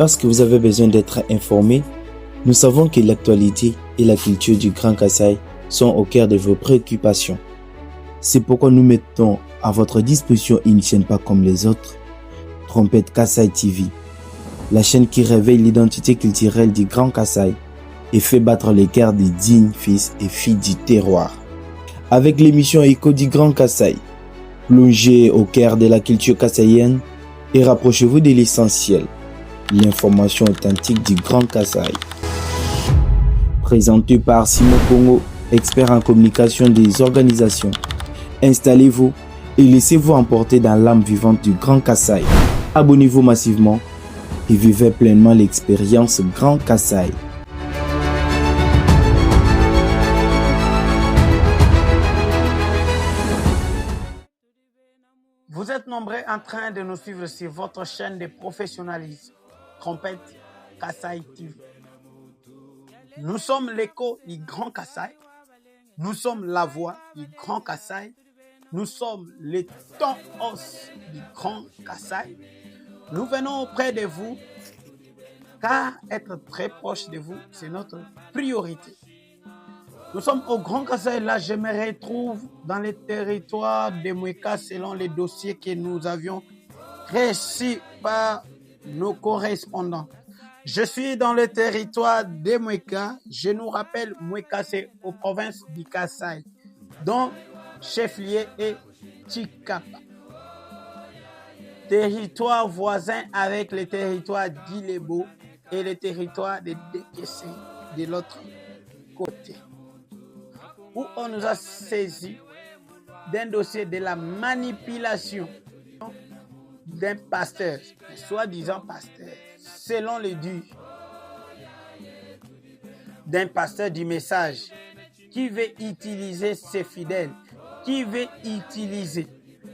Parce que vous avez besoin d'être informé, nous savons que l'actualité et la culture du Grand Kasaï sont au cœur de vos préoccupations. C'est pourquoi nous mettons à votre disposition une chaîne pas comme les autres, Trompette Kasaï TV, la chaîne qui réveille l'identité culturelle du Grand Kasaï et fait battre les cœurs des dignes fils et filles du terroir. Avec l'émission Écho du Grand Kasaï, plongez au cœur de la culture kassaïenne et rapprochez-vous de l'essentiel, l'information authentique du Grand Kasaï. Présenté par Simon Pongo, expert en communication des organisations. Installez-vous et laissez-vous emporter dans l'âme vivante du Grand Kasaï. Abonnez-vous massivement et vivez pleinement l'expérience Grand Kasaï. Vous êtes nombreux en train de nous suivre sur votre chaîne de professionnalisme, Trompette Kasaï TV. Nous sommes l'écho du Grand Kasaï. Nous sommes la voix du Grand Kasaï. Nous sommes le ton os du Grand Kasaï. Nous venons auprès de vous car être très proche de vous, c'est notre priorité. Nous sommes au Grand Kasaï, là je me retrouve dans le territoire de Mouéka selon les dossiers que nous avions reçus par nos correspondants. Je suis dans le territoire de Mouéka. Je nous rappelle, Mouéka c'est aux provinces du Kasaï, dont chef-lieu est Tchikapa. Territoire voisin avec le territoire d'Ilebo et le territoire de Dekessé de l'autre côté, où on nous a saisi d'un dossier de la manipulation d'un pasteur, soi-disant pasteur, selon le dit, d'un pasteur du message qui veut utiliser ses fidèles, qui veut utiliser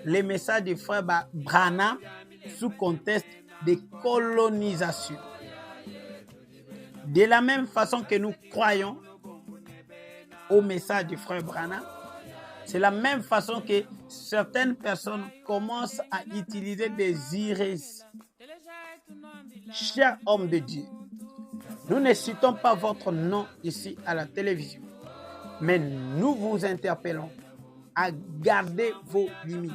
les messages du frère Branham sous contexte de colonisation. De la même façon que nous croyons au message du frère Branham, c'est la même façon que certaines personnes commencent à utiliser des hérésies. Chers hommes de Dieu, nous ne citons pas votre nom ici à la télévision, mais nous vous interpellons à garder vos limites.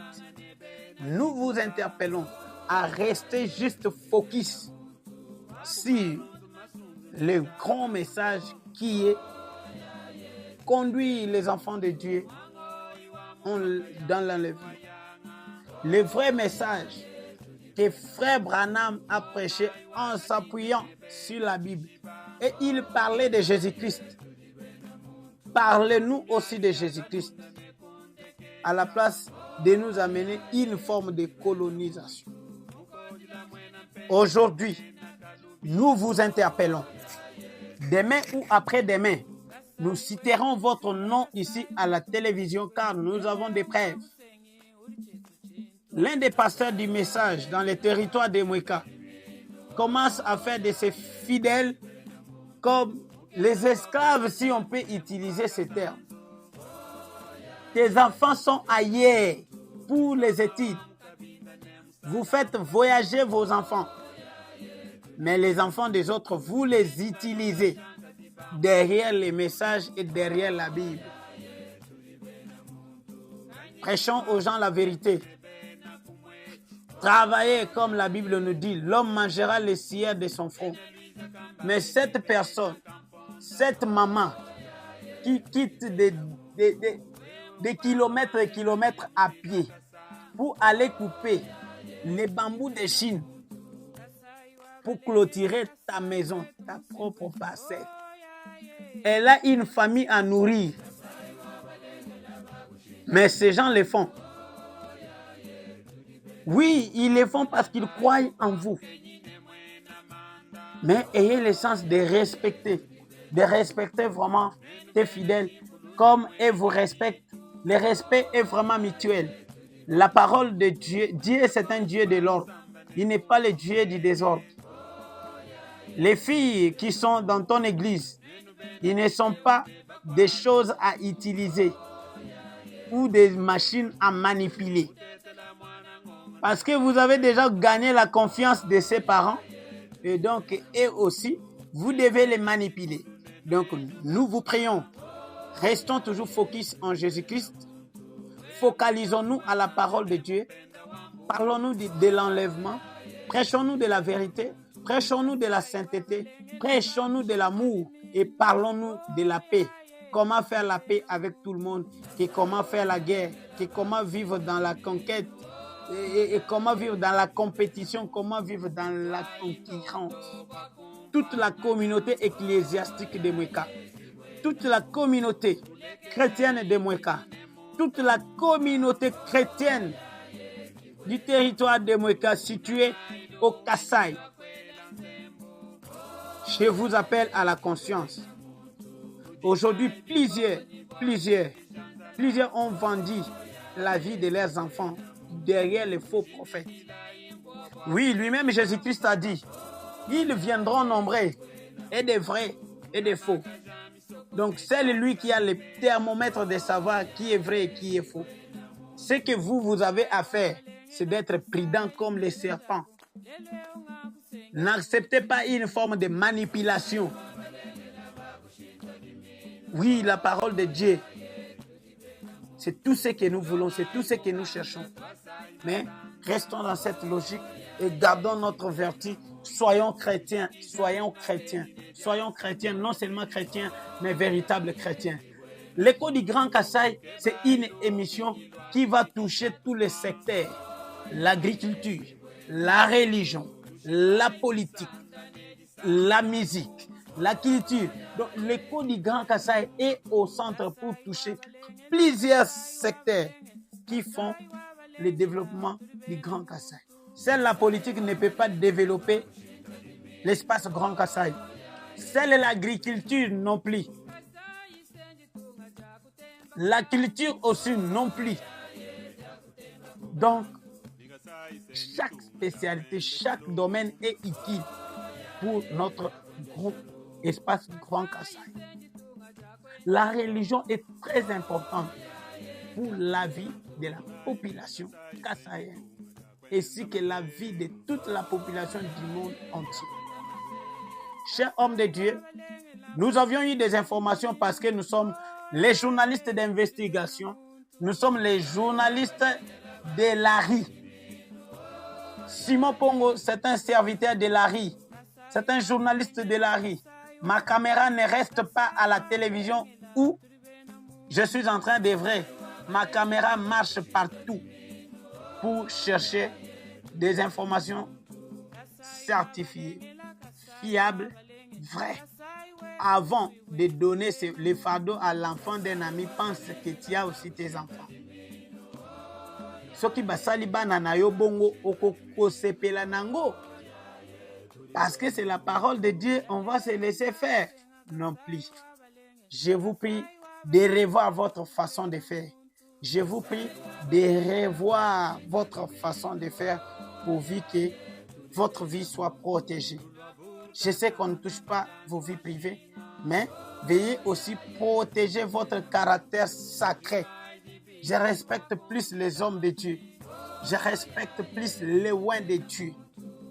Nous vous interpellons à rester juste focus sur le grand message qui est conduire les enfants de Dieu dans l'enlèvement. Le vrai message que frère Branham a prêché en s'appuyant sur la Bible. Et il parlait de Jésus-Christ. Parlez-nous aussi de Jésus-Christ à la place de nous amener une forme de colonisation. Aujourd'hui, nous vous interpellons. Demain ou après-demain, nous citerons votre nom ici à la télévision car nous avons des preuves. L'un des pasteurs du message dans le territoire de Mouéka commence à faire de ses fidèles comme les esclaves, si on peut utiliser ces termes. Tes enfants sont ailleurs pour les études. Vous faites voyager vos enfants. Mais les enfants des autres, vous les utilisez derrière les messages et derrière la Bible. Prêchons aux gens la vérité. Travaillez comme la Bible nous dit. L'homme mangera les cires de son front. Mais cette personne, cette maman qui quitte des kilomètres et kilomètres à pied pour aller couper les bambous de Chine pour clôturer ta maison, ta propre parcelle. Elle a une famille à nourrir. Mais ces gens le font. Oui, ils le font parce qu'ils croient en vous. Mais ayez le sens de respecter vraiment tes fidèles comme ils vous respectent. Le respect est vraiment mutuel. La parole de Dieu, Dieu c'est un Dieu de l'ordre. Il n'est pas le Dieu du désordre. Les filles qui sont dans ton église, ils ne sont pas des choses à utiliser ou des machines à manipuler. Parce que vous avez déjà gagné la confiance de ses parents, Et donc, et aussi, vous devez les manipuler. Donc, nous vous prions. Restons toujours focus en Jésus-Christ. Focalisons-nous à la parole de Dieu. Parlons-nous de l'enlèvement. Prêchons-nous de la vérité. Prêchons-nous de la sainteté. Prêchons-nous de l'amour. Et parlons-nous de la paix. Comment faire la paix avec tout le monde. Et comment faire la guerre. Et comment vivre dans la conquête. Et comment vivre dans la compétition. Comment vivre dans la concurrence. Toute la communauté ecclésiastique de Mweka. Toute la communauté chrétienne de Mweka. Toute la communauté chrétienne du territoire de Mweka situé au Kasaï. Je vous appelle à la conscience. Aujourd'hui, plusieurs ont vendu la vie de leurs enfants derrière les faux prophètes. Oui, lui-même Jésus-Christ a dit, ils viendront nombreux, et des vrais et des faux. Donc, c'est lui qui a le thermomètre de savoir qui est vrai et qui est faux. Ce que vous avez à faire, c'est d'être prudent comme les serpents. N'acceptez pas une forme de manipulation. Oui, la parole de Dieu, c'est tout ce que nous voulons, c'est tout ce que nous cherchons. Mais restons dans cette logique et gardons notre vertu. Soyons chrétiens, non seulement chrétiens, mais véritables chrétiens. L'écho du Grand Kasaï, c'est une émission qui va toucher tous les secteurs. L'agriculture, la religion, la politique, la musique, la culture. Donc, l'écho du Grand Kasaï est au centre pour toucher plusieurs secteurs qui font le développement du Grand Kasaï. Seule la politique ne peut pas développer l'espace Grand Kasaï. Seule l'agriculture non plus. La culture aussi non plus. Donc, chaque spécialité, chaque domaine est utile pour notre groupe espace Grand Kasaï. La religion est très importante pour la vie de la population kassaïenne, ainsi que la vie de toute la population du monde entier. Chers hommes de Dieu, nous avions eu des informations parce que nous sommes les journalistes d'investigation, nous sommes les journalistes de l'ARI. Simon Pongo, c'est un serviteur de l'ARI, c'est un journaliste de l'ARI. Ma caméra ne reste pas à la télévision où je suis en train d'œuvrer. Ma caméra marche partout pour chercher des informations certifiées, fiables, vraies. Avant de donner les fardeaux à l'enfant d'un ami, pense que tu as aussi tes enfants. Soki basali bana na yo bongo okoko sepela nango. Parce que c'est la parole de Dieu, on va se laisser faire. Non plus. Je vous prie de revoir votre façon de faire. Je vous prie de revoir votre façon de faire pourvu que votre vie soit protégée. Je sais qu'on ne touche pas vos vies privées, mais veuillez aussi protéger votre caractère sacré. Je respecte plus les hommes de Dieu. Je respecte plus les oins de Dieu.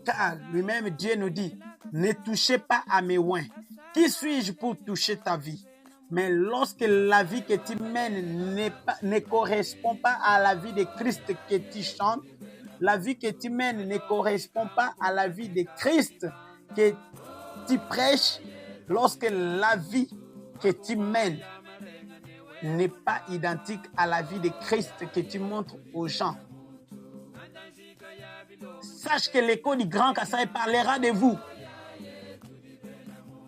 Car lui-même Dieu nous dit, ne touchez pas à mes oins. Qui suis-je pour toucher ta vie? Mais lorsque la vie que tu mènes ne correspond pas à la vie de Christ que tu chantes, la vie que tu mènes ne correspond pas à la vie de Christ que tu prêches, lorsque la vie que tu mènes n'est pas identique à la vie de Christ que tu montres aux gens, sache que l'écho du Grand Kasaï parlera de vous.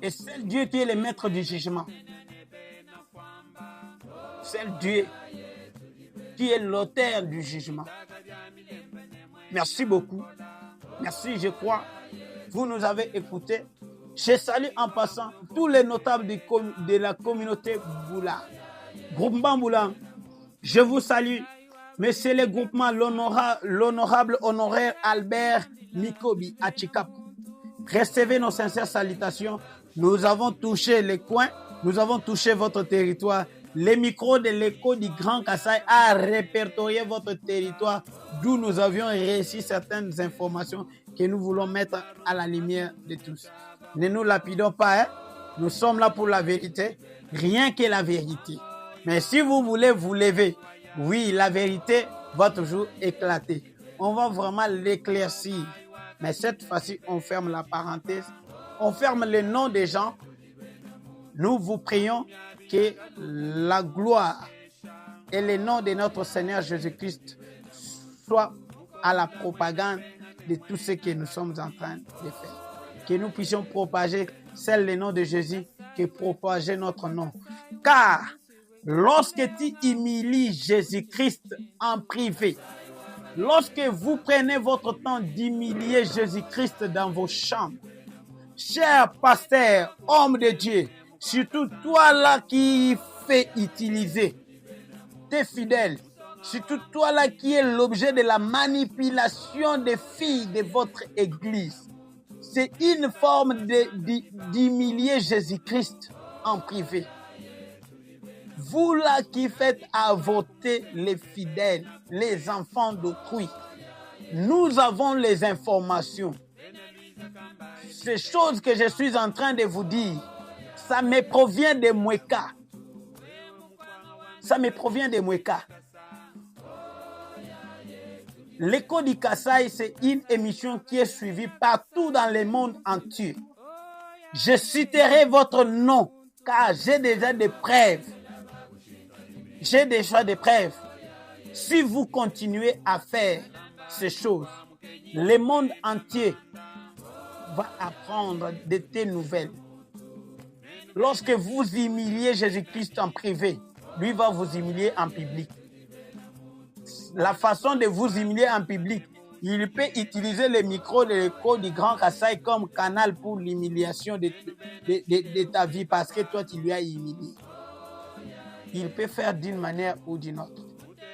Et c'est Dieu qui est le maître du jugement. C'est Dieu qui est l'auteur du jugement. Merci beaucoup. Merci, je crois. Vous nous avez écoutés. Je salue en passant tous les notables de la communauté Boula. Groupement Boula, je vous salue. Monsieur le groupement, l'honorable honoraire Albert Mikobi à Chikap. Recevez nos sincères salutations. Nous avons touché les coins, nous avons touché votre territoire. Les micros de l'écho du Grand Kasaï a répertorié votre territoire d'où nous avions réussi certaines informations que nous voulons mettre à la lumière de tous. Ne nous lapidons pas, hein? Nous sommes là pour la vérité, rien que la vérité. Mais si vous voulez vous lever, oui, la vérité va toujours éclater. On va vraiment l'éclaircir. Mais cette fois-ci, on ferme la parenthèse, on ferme les noms des gens. Nous vous prions que la gloire et le nom de notre Seigneur Jésus-Christ soient à la propagande de tout ce que nous sommes en train de faire. Que nous puissions propager celle le nom de Jésus, que propager notre nom. Car lorsque tu humilies Jésus-Christ en privé, lorsque vous prenez votre temps d'humilier Jésus-Christ dans vos chambres, cher pasteur, homme de Dieu, surtout toi là qui fais utiliser tes fidèles, surtout toi là qui es l'objet de la manipulation des filles de votre église, c'est une forme d'humilier Jésus-Christ en privé. Vous là qui faites à voter les fidèles, les enfants d'autrui, nous avons les informations. Ces choses que je suis en train de vous dire, ça me provient de Mweka. Ça me provient de Mweka. L'écho du Kasaï, c'est une émission qui est suivie partout dans le monde entier. Je citerai votre nom, car j'ai déjà des preuves. J'ai déjà des preuves. Si vous continuez à faire ces choses, le monde entier va apprendre de tes nouvelles. Lorsque vous humiliez Jésus-Christ en privé, lui va vous humilier en public. La façon de vous humilier en public, il peut utiliser le micro de l'écho du Grand Kasaï comme canal pour l'humiliation de ta vie parce que toi, tu lui as humilié. Il peut faire d'une manière ou d'une autre.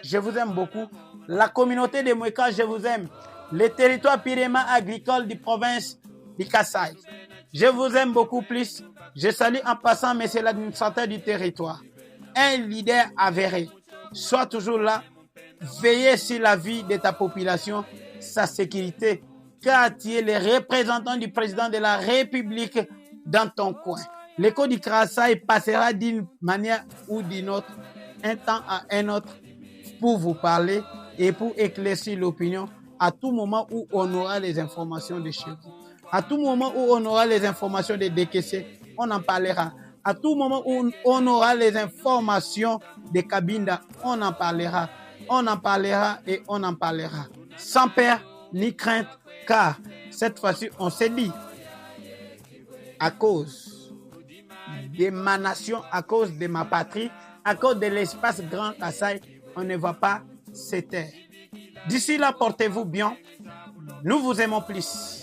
Je vous aime beaucoup. La communauté de Mweka, je vous aime. Le territoire pyréma agricole de province du Kasaï. Je vous aime beaucoup plus. Je salue en passant monsieur l'administrateur du territoire. Un leader avéré. Sois toujours là. Veillez sur la vie de ta population, sa sécurité, car tu es le représentant du président de la République dans ton coin. L'écho du Kasaï passera d'une manière ou d'une autre, un temps à un autre, pour vous parler et pour éclaircir l'opinion à tout moment où on aura les informations de chez vous. À tout moment où on aura les informations des décaissés, on en parlera. À tout moment où on aura les informations de Kabinda, on en parlera. On en parlera et on en parlera. Sans peur ni crainte, car cette fois-ci, on s'est dit, à cause de ma nation, à cause de ma patrie, à cause de l'espace Grand Kasaï, on ne va pas se taire. D'ici là, portez-vous bien. Nous vous aimons plus.